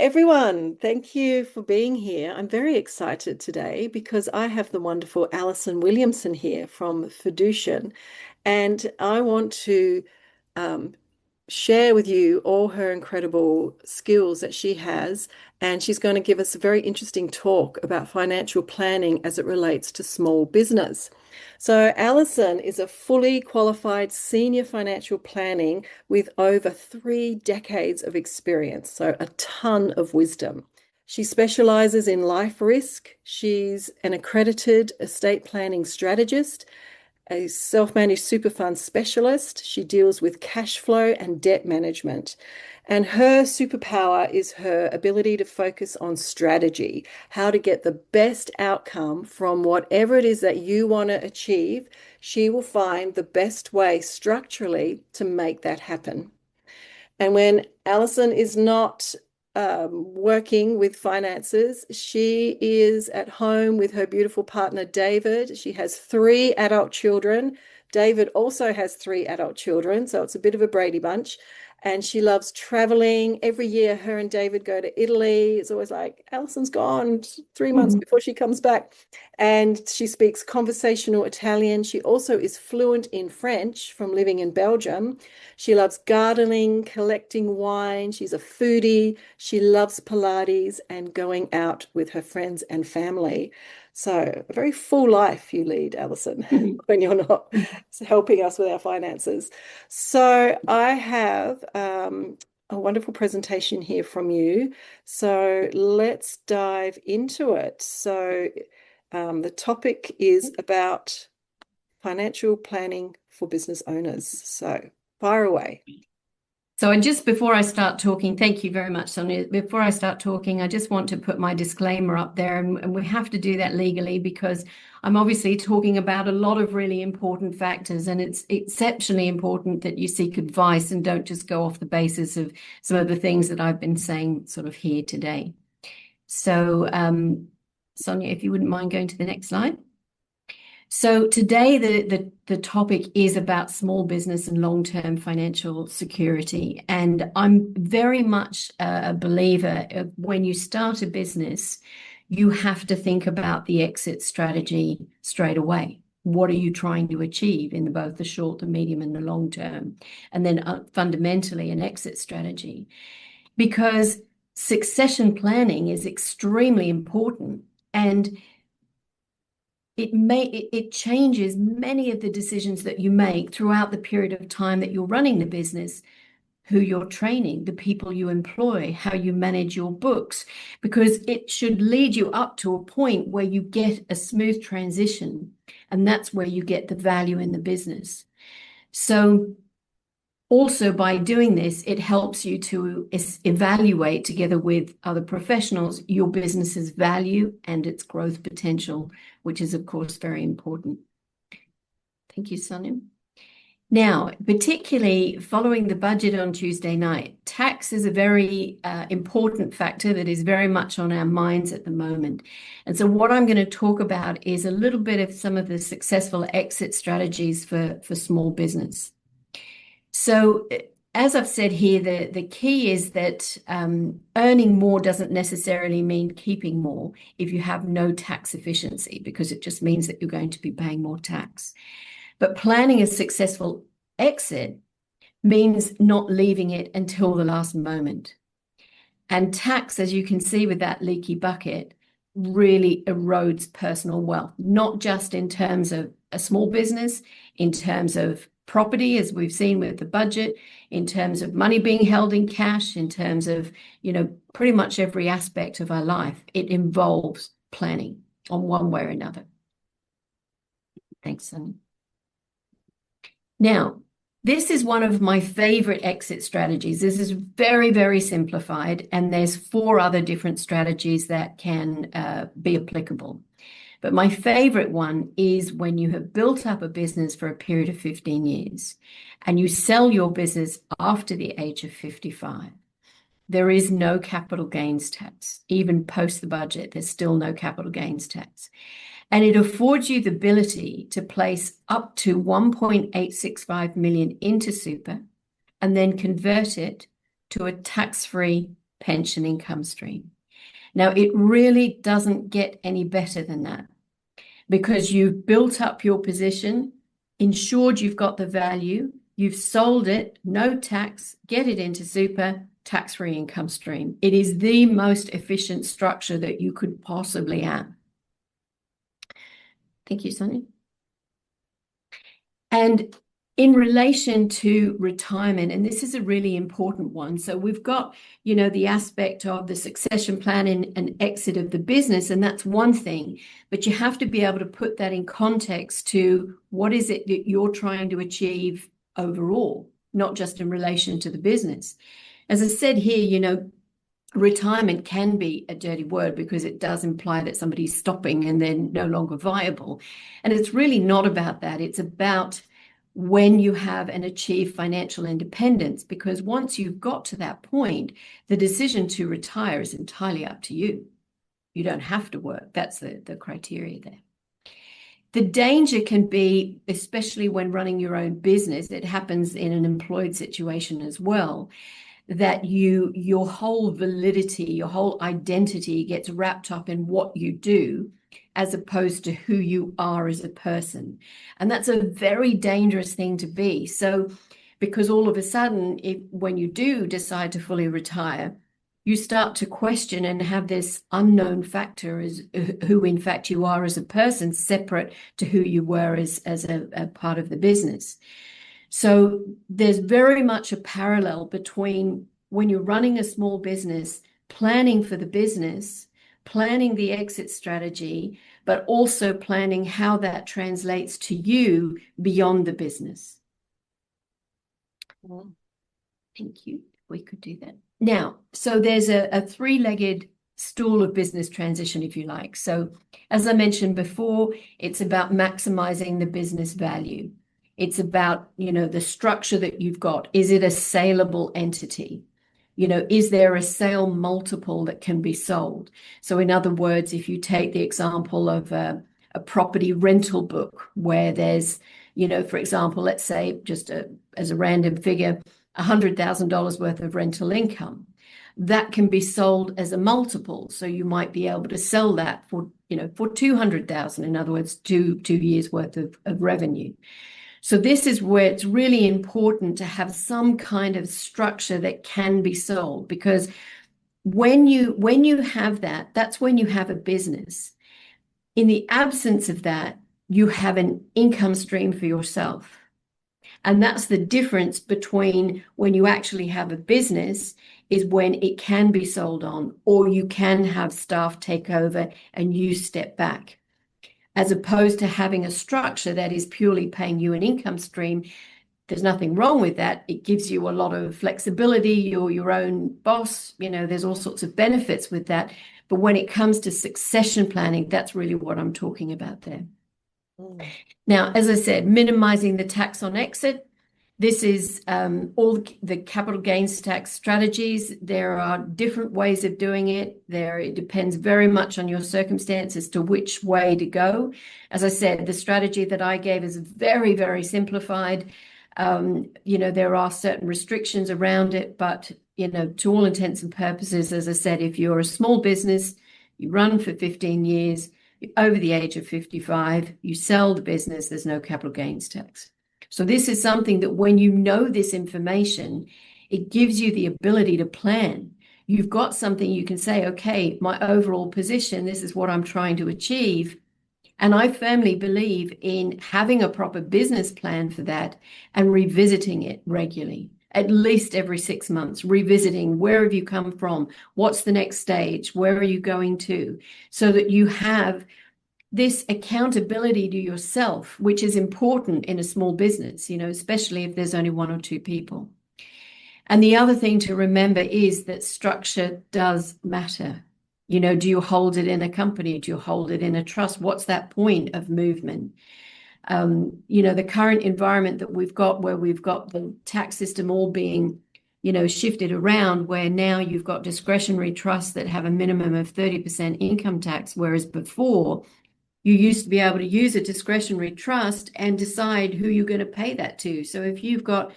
everyone. Thank you for being here. I'm very excited today because I have the wonderful Alison Williamson here from Fiducian, and I want to um, share with you all her incredible skills that she has. And she's going to give us a very interesting talk about financial planning as it relates to small business. So, Alison is a fully qualified senior financial planning with over 3 decades of experience, so a ton of wisdom. She specializes in life risk. She's an accredited estate planning strategist, a self-managed super fund specialist. She deals with cash flow and debt management. And her superpower is her ability to focus on strategy, how to get the best outcome from whatever it is that you want to achieve. She will find the best way structurally to make that happen. And when Alison is not working with finances, she is at home with her beautiful partner, David. She has 3 adult children. David also has 3 adult children, so it's a bit of a Brady Bunch. And she loves traveling. Every year, her and David go to Italy. It's always like, Alison's gone 3 months Mhm. before she comes back. And she speaks conversational Italian. She also is fluent in French from living in Belgium. She loves gardening, collecting wine. She's a foodie. She loves Pilates and going out with her friends and family. So, a very full life you lead, Alison, Mhm. when you're not helping us with our finances. So, I have a wonderful presentation here from you. So, let's dive into it. So, the topic is about financial planning for business owners. So, fire away. So, just before I start talking, thank you very much, Sonia. Before I start talking, I just want to put my disclaimer up there, and we have to do that legally because I'm obviously talking about a lot of really important factors, and it's exceptionally important that you seek advice and don't just go off the basis of some of the things that I've been saying sort of here today. So, Sonia, if you wouldn't mind going to the next slide. So today the topic is about small business and long-term financial security. And I'm very much a believer of when you start a business, you have to think about the exit strategy straight away. What are you trying to achieve in both the short, the medium, and the long term? And then fundamentally an exit strategy. Because succession planning is extremely important. And it changes many of the decisions that you make throughout the period of time that you're running the business, who you're training, the people you employ, how you manage your books, because it should lead you up to a point where you get a smooth transition, and that's where you get the value in the business. So also, by doing this, it helps you to evaluate together with other professionals your business's value and its growth potential, which is, of course, very important. Thank you, Sonia. Now, particularly following the budget on Tuesday night, tax is a very important factor that is very much on our minds at the moment. And so what I'm going to talk about is a little bit of some of the successful exit strategies for small business. So, as I've said here, the key is that earning more doesn't necessarily mean keeping more if you have no tax efficiency, because it just means that you're going to be paying more tax. But planning a successful exit means not leaving it until the last moment. And tax, as you can see with that leaky bucket, really erodes personal wealth, not just in terms of a small business, in terms of property, as we've seen with the budget, in terms of money being held in cash, in terms of, pretty much every aspect of our life. It involves planning on one way or another. Thanks, Sonia. Now, this is one of my favorite exit strategies. This is very, very simplified, and there's 4 other different strategies that can be applicable. But my favorite one is when you have built up a business for a period of 15 years and you sell your business after the age of 55. There is no capital gains tax. Even post the budget, there's still no capital gains tax. And it affords you the ability to place up to 1.865 million into super and then convert it to a tax-free pension income stream. Now, it really doesn't get any better than that because you've built up your position, ensured you've got the value, you've sold it, no tax, get it into super, tax-free income stream. It is the most efficient structure that you could possibly have. Thank you, Sonia. And in relation to retirement, and this is a really important one. So we've got, the aspect of the succession plan and exit of the business, and that's one thing, but you have to be able to put that in context to what is it that you're trying to achieve overall, not just in relation to the business. As I said here, retirement can be a dirty word because it does imply that somebody's stopping and they're no longer viable. And it's really not about that. It's about when you have and achieve financial independence, because once you've got to that point, the decision to retire is entirely up to you. You don't have to work. That's the criteria there. The danger can be, especially when running your own business, it happens in an employed situation as well, that your whole validity, your whole identity gets wrapped up in what you do as opposed to who you are as a person. And that's a very dangerous thing to be. So, because all of a sudden, when you do decide to fully retire, you start to question and have this unknown factor as who in fact you are as a person, separate to who you were as a part of the business. So there's very much a parallel between when you're running a small business, planning for the business, planning the exit strategy, but also planning how that translates to you beyond the business. Thank you. We could do that. Now, so there's a three-legged stool of business transition, if you like. So as I mentioned before, it's about maximizing the business value. It's about, the structure that you've got. Is it a saleable entity? Is there a sale multiple that can be sold? So in other words, if you take the example of a property rental book where there's, for example, let's say just as a random figure, $100,000 worth of rental income, that can be sold as a multiple. So you might be able to sell that for 200,000, in other words, two years worth of revenue. So this is where it's really important to have some kind of structure that can be sold, because when you have that, that's when you have a business. In the absence of that, you have an income stream for yourself. And that's the difference between when you actually have a business is when it can be sold on, or you can have staff take over and you step back, as opposed to having a structure that is purely paying you an income stream. There's nothing wrong with that. It gives you a lot of flexibility. You're your own boss. There's all sorts of benefits with that. But when it comes to succession planning, that's really what I'm talking about there. Now, as I said, minimizing the tax on exit. This is all the capital gains tax strategies. There are different ways of doing it. It depends very much on your circumstances to which way to go. As I said, the strategy that I gave is very, very simplified. There are certain restrictions around it, but, to all intents and purposes, as I said, if you're a small business, you run for 15 years, you're over the age of 55, you sell the business, there's no capital gains tax. So this is something that when you know this information, it gives you the ability to plan. You've got something you can say, okay, my overall position, this is what I'm trying to achieve. And I firmly believe in having a proper business plan for that and revisiting it regularly, at least every 6 months, revisiting where have you come from? What's the next stage? Where are you going to? So that you have this accountability to yourself, which is important in a small business, especially if there's only one or two people. And the other thing to remember is that structure does matter. Do you hold it in a company? Do you hold it in a trust? What's that point of movement? The current environment that we've got, where we've got the tax system all being, shifted around, where now you've got discretionary trusts that have a minimum of 30% income tax, whereas before you used to be able to use a discretionary trust and decide who you're going to pay that to. So if you've got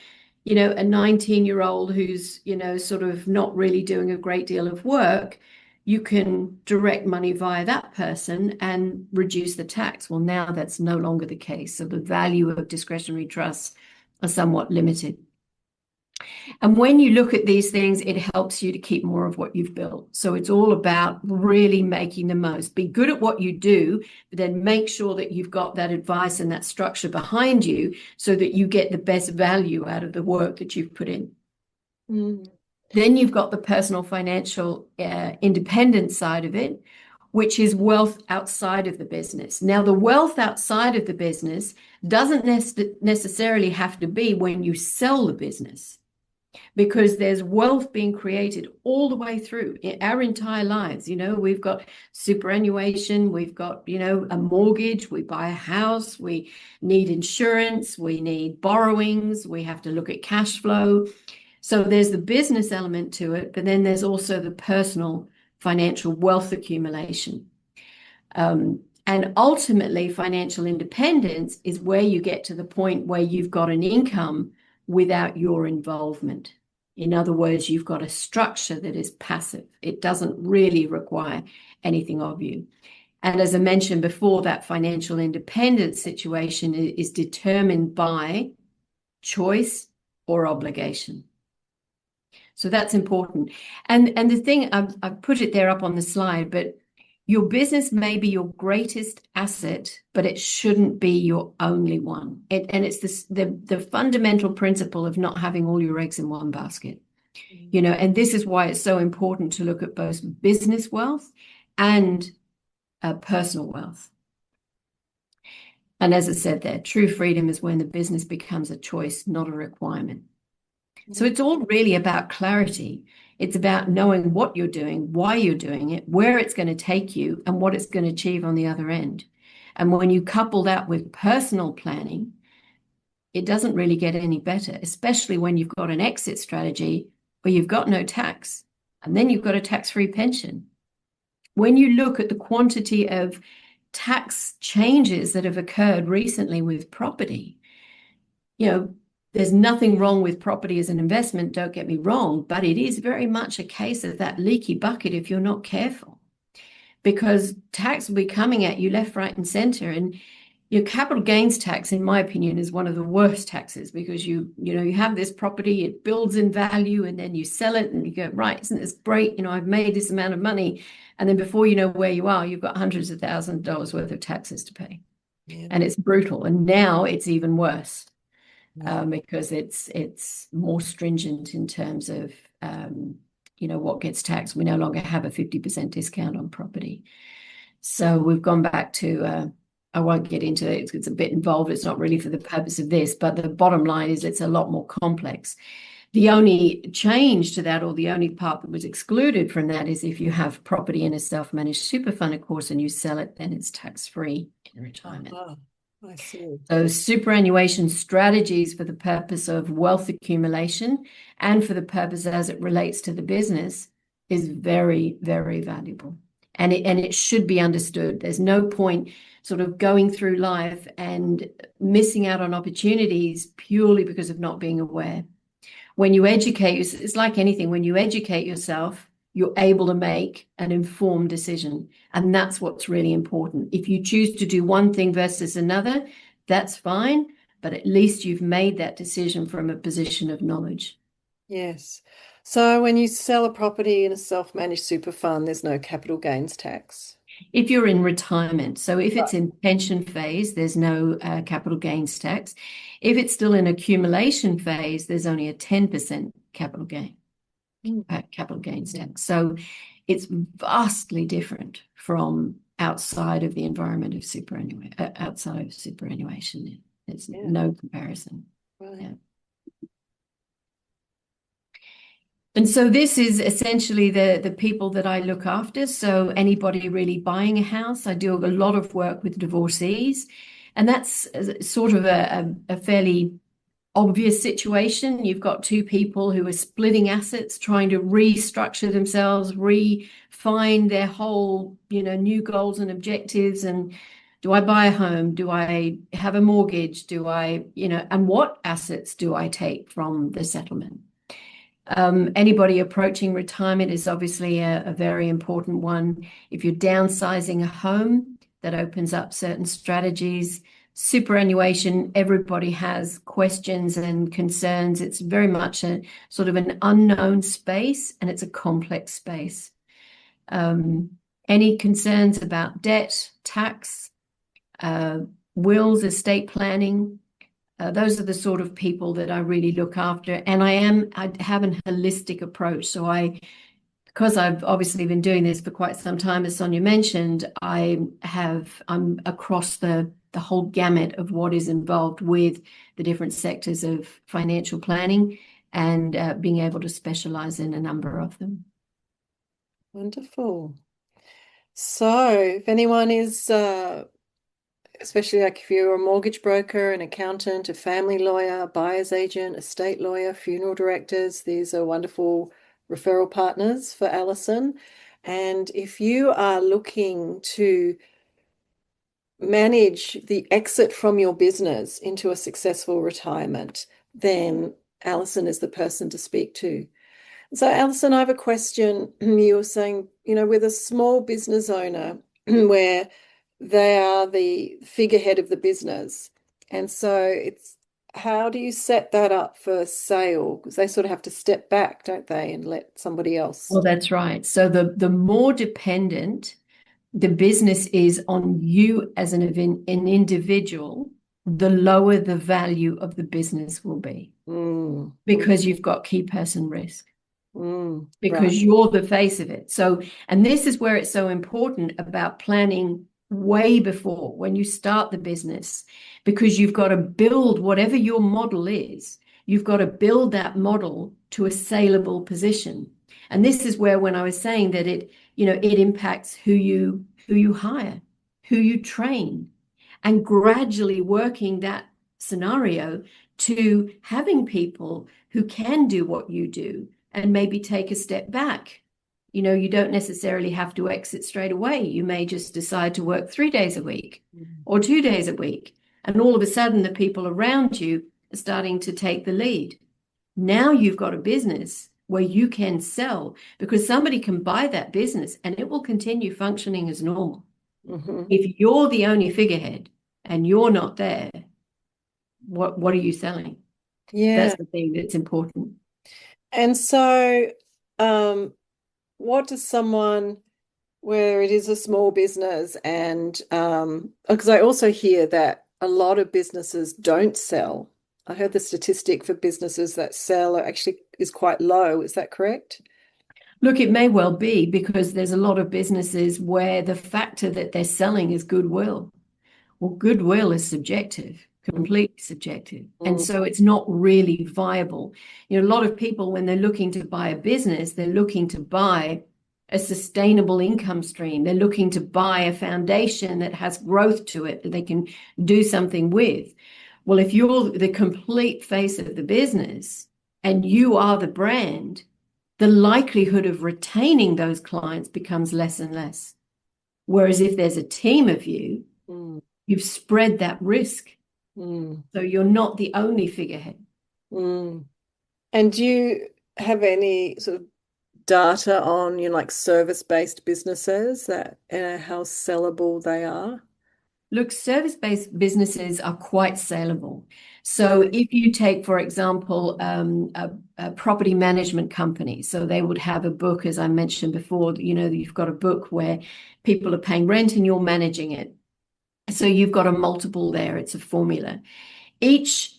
a 19-year-old who's, sort of not really doing a great deal of work, you can direct money via that person and reduce the tax. Well, now that's no longer the case. So the value of discretionary trusts are somewhat limited. And when you look at these things, it helps you to keep more of what you've built. So it's all about really making the most. Be good at what you do, but then make sure that you've got that advice and that structure behind you so that you get the best value out of the work that you've put in. Mm. Then you've got the personal financial independence side of it, which is wealth outside of the business. Now, the wealth outside of the business doesn't necessarily have to be when you sell the business, because there's wealth being created all the way through our entire lives. We've got superannuation, we've got, a mortgage, we buy a house, we need insurance, we need borrowings, we have to look at cash flow. So there's the business element to it, but then there's also the personal financial wealth accumulation. And ultimately, financial independence is where you get to the point where you've got an income without your involvement. In other words, you've got a structure that is passive. It doesn't really require anything of you. And as I mentioned before, that financial independence situation is determined by choice or obligation. So that's important. And the thing, I've put it there up on the slide, but your business may be your greatest asset, but it shouldn't be your only one. And it's the fundamental principle of not having all your eggs in one basket. And this is why it's so important to look at both business wealth and personal wealth. And as I said there, true freedom is when the business becomes a choice, not a requirement. So it's all really about clarity. It's about knowing what you're doing, why you're doing it, where it's going to take you, and what it's going to achieve on the other end. And when you couple that with personal planning, it doesn't really get any better, especially when you've got an exit strategy where you've got no tax, and then you've got a tax-free pension. When you look at the quantity of tax changes that have occurred recently with property, there's nothing wrong with property as an investment, don't get me wrong, but it is very much a case of that leaky bucket if you're not careful, because tax will be coming at you left, right, and center. And your capital gains tax, in my opinion, is one of the worst taxes, because you have this property, it builds in value, and then you sell it and you go, right, isn't this great? I've made this amount of money. And then before you know where you are, you've got hundreds of thousands of dollars worth of taxes to pay. Yeah. And it's brutal. And now it's even worse. Because it's more stringent in terms of, what gets taxed. We no longer have a 50% discount on property. So we've gone back to, I won't get into it, it's a bit involved. It's not really for the purpose of this, but the bottom line is it's a lot more complex. The only change to that, or the only part that was excluded from that, is if you have property in a self-managed super fund, of course, and you sell it, then it's tax-free in retirement. I see. So superannuation strategies for the purpose of wealth accumulation and for the purpose as it relates to the business is very, very valuable. And it should be understood. There's no point sort of going through life and missing out on opportunities purely because of not being aware. When you educate, it's like anything. When you educate yourself, you're able to make an informed decision. And that's what's really important. If you choose to do one thing versus another, that's fine, but at least you've made that decision from a position of knowledge. Yes. So when you sell a property in a self-managed super fund, there's no capital gains tax. If you're in retirement, so if it's in pension phase, there's no capital gains tax. If it's still in accumulation phase, there's only a 10% capital gains tax. So it's vastly different from outside of the environment of superannuation. There's no comparison. Right. Yeah. And so this is essentially the people that I look after. So anybody really buying a house, I do a lot of work with divorcees, and that's sort of a fairly obvious situation. You've got two people who are splitting assets, trying to restructure themselves, refine their whole, new goals and objectives, and Do I buy a home? Do I have a mortgage? Do I, and what assets do I take from the settlement? Anybody approaching retirement is obviously a very important one. If you're downsizing a home, that opens up certain strategies. Superannuation, everybody has questions and concerns. It's very much a sort of an unknown space, and it's a complex space. Any concerns about debt, tax, wills, estate planning? Those are the sort of people that I really look after. And I have an holistic approach. So because I've obviously been doing this for quite some time, as Sonya mentioned, I'm across the whole gamut of what is involved with the different sectors of financial planning and being able to specialize in a number of them. Wonderful. So if anyone is especially like if you're a mortgage broker, an accountant, a family lawyer, buyer's agent, estate lawyer, funeral directors, these are wonderful referral partners for Alison. And if you are looking to manage the exit from your business into a successful retirement, then Alison is the person to speak to. So, Alison, I have a question. You were saying, with a small business owner where they are the figurehead of the business. And so how do you set that up for sale? Because they sort of have to step back, don't they, and let somebody else. Well, that's right. So the more dependent the business is on you as an individual, the lower the value of the business will be. Because you've got key person risk. Because you're the face of it. So, and this is where it's so important about planning way before when you start the business, because you've got to build whatever your model is, you've got to build that model to a saleable position. And this is where, when I was saying that it impacts who you hire, who you train, and gradually working that scenario to having people who can do what you do and maybe take a step back. You don't necessarily have to exit straight away. You may just decide to work 3 days a week or 2 days a week. And all of a sudden, the people around you are starting to take the lead. Now you've got a business where you can sell, because somebody can buy that business and it will continue functioning as normal. If you're the only figurehead and you're not there, what are you selling? Yeah. That's the thing that's important. And so, what does someone where it is a small business, and because I also hear that a lot of businesses don't sell. I heard the statistic for businesses that sell actually is quite low. Is that correct? Look, it may well be, because there's a lot of businesses where the factor that they're selling is goodwill. Well, goodwill is subjective, completely subjective. And so it's not really viable. A lot of people, when they're looking to buy a business, they're looking to buy a sustainable income stream. They're looking to buy a foundation that has growth to it that they can do something with. Well, if you're the complete face of the business and you are the brand, the likelihood of retaining those clients becomes less and less. Whereas if there's a team of you, you've spread that risk. So you're not the only figurehead. And do you have any sort of data on, like service-based businesses that how sellable they are? Look, service-based businesses are quite saleable. So if you take, for example, a property management company, so they would have a book, as I mentioned before, you've got a book where people are paying rent and you're managing it. So you've got a multiple there. It's a formula. Each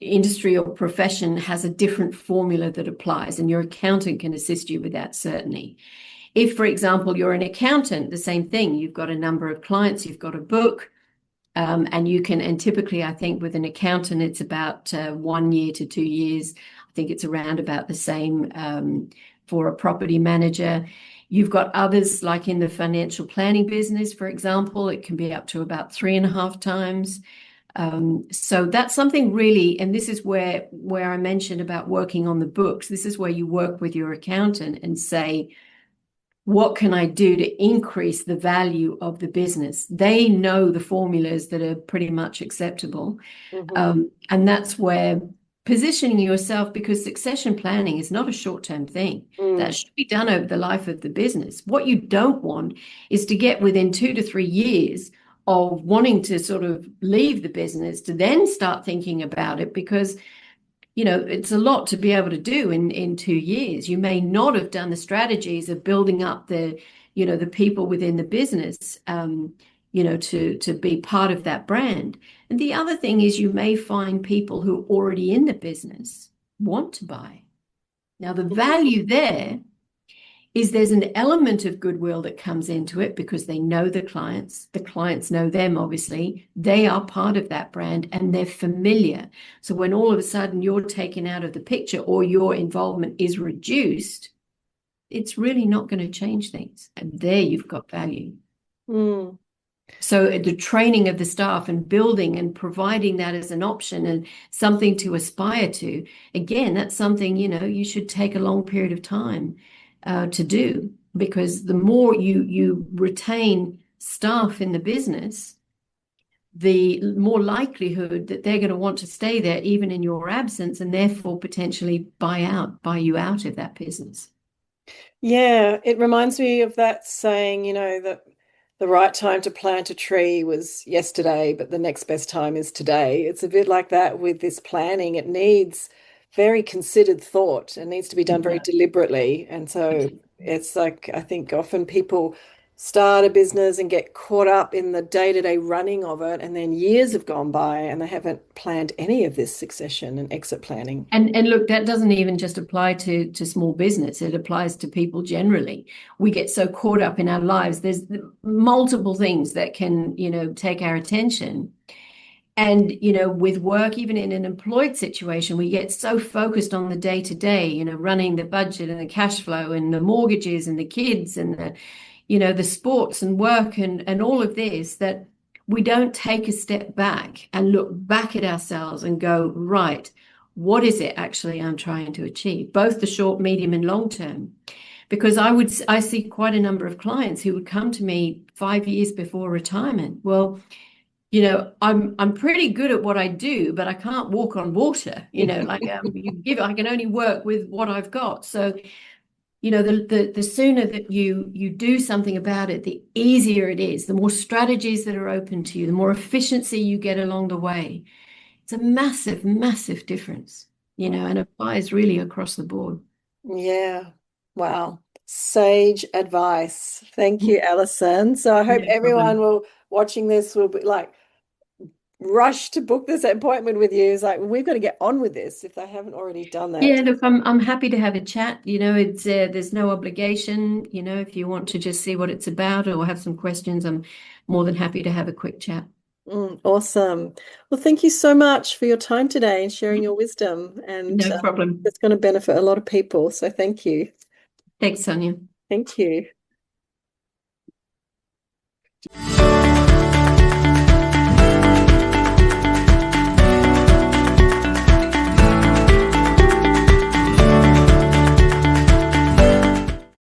industry or profession has a different formula that applies, and your accountant can assist you with that, certainly. If, for example, you're an accountant, the same thing. You've got a number of clients, you've got a book, and typically, I think with an accountant, it's about 1 year to 2 years. I think it's around about the same for a property manager. You've got others, like in the financial planning business, for example, it can be up to about 3.5 times. So that's something really, and this is where I mentioned about working on the books. This is where you work with your accountant and say, what can I do to increase the value of the business? They know the formulas that are pretty much acceptable. Hmm. And that's where positioning yourself, because succession planning is not a short-term thing. That Mm. should be done over the life of the business. What you don't want is to get within 2 to 3 years of wanting to sort of leave the business to then start thinking about it, because it's a lot to be able to do in 2 years. You may not have done the strategies of building up the people within the business, to be part of that brand. And the other thing is you may find people who are already in the business want to buy. Now, the value there is there's an element of goodwill that comes into it because they know the clients know them, obviously, they are part of that brand and they're familiar. So when all of a sudden you're taken out of the picture or your involvement is reduced, it's really not going to change things. And there you've got value. Mm. So the training of the staff and building and providing that as an option and something to aspire to, again, that's something, you should take a long period of time to do, because the more you retain staff in the business, the more likelihood that they're going to want to stay there even in your absence, and therefore potentially buy you out of that business. Yeah, it reminds me of that saying, that the right time to plant a tree was yesterday, but the next best time is today. It's a bit like that with this planning. It needs very considered thought and needs to be done very Yeah. deliberately. And so it's like, I think often people start a business and get caught up in the day-to-day running of it, and then years have gone by and they haven't planned any of this succession and exit planning. And look, that doesn't even just apply to small business. It applies to people generally. We get so caught up in our lives. There's multiple things that can, take our attention. And, with work, even in an employed situation, we get so focused on the day to day, running the budget and the cash flow and the mortgages and the kids and the sports and work and all of this, that we don't take a step back and look back at ourselves and go, right, what is it actually I'm trying to achieve, both the short, medium, and long term? Because I see quite a number of clients who would come to me 5 years before retirement. Well, I'm pretty good at what I do, but I can't walk on water. I can only work with what I've got. So, the sooner that you do something about it, the easier it is, the more strategies that are open to you, the more efficiency you get along the way. It's a massive, massive difference, and applies really across the board. Yeah. Wow. Sage advice. Thank you, Alison. So I hope No everyone problem. will watching this will be like rush to book this appointment with you. It's like we've got to get on with this if they haven't already done that. Yeah, look, I'm happy to have a chat. It's there's no obligation. If you want to just see what it's about or have some questions, I'm more than happy to have a quick chat. Awesome. Well, thank you so much for your time today and sharing your wisdom. And No problem. it's going to benefit a lot of people. So thank you. Thanks, Sonia. Thank you.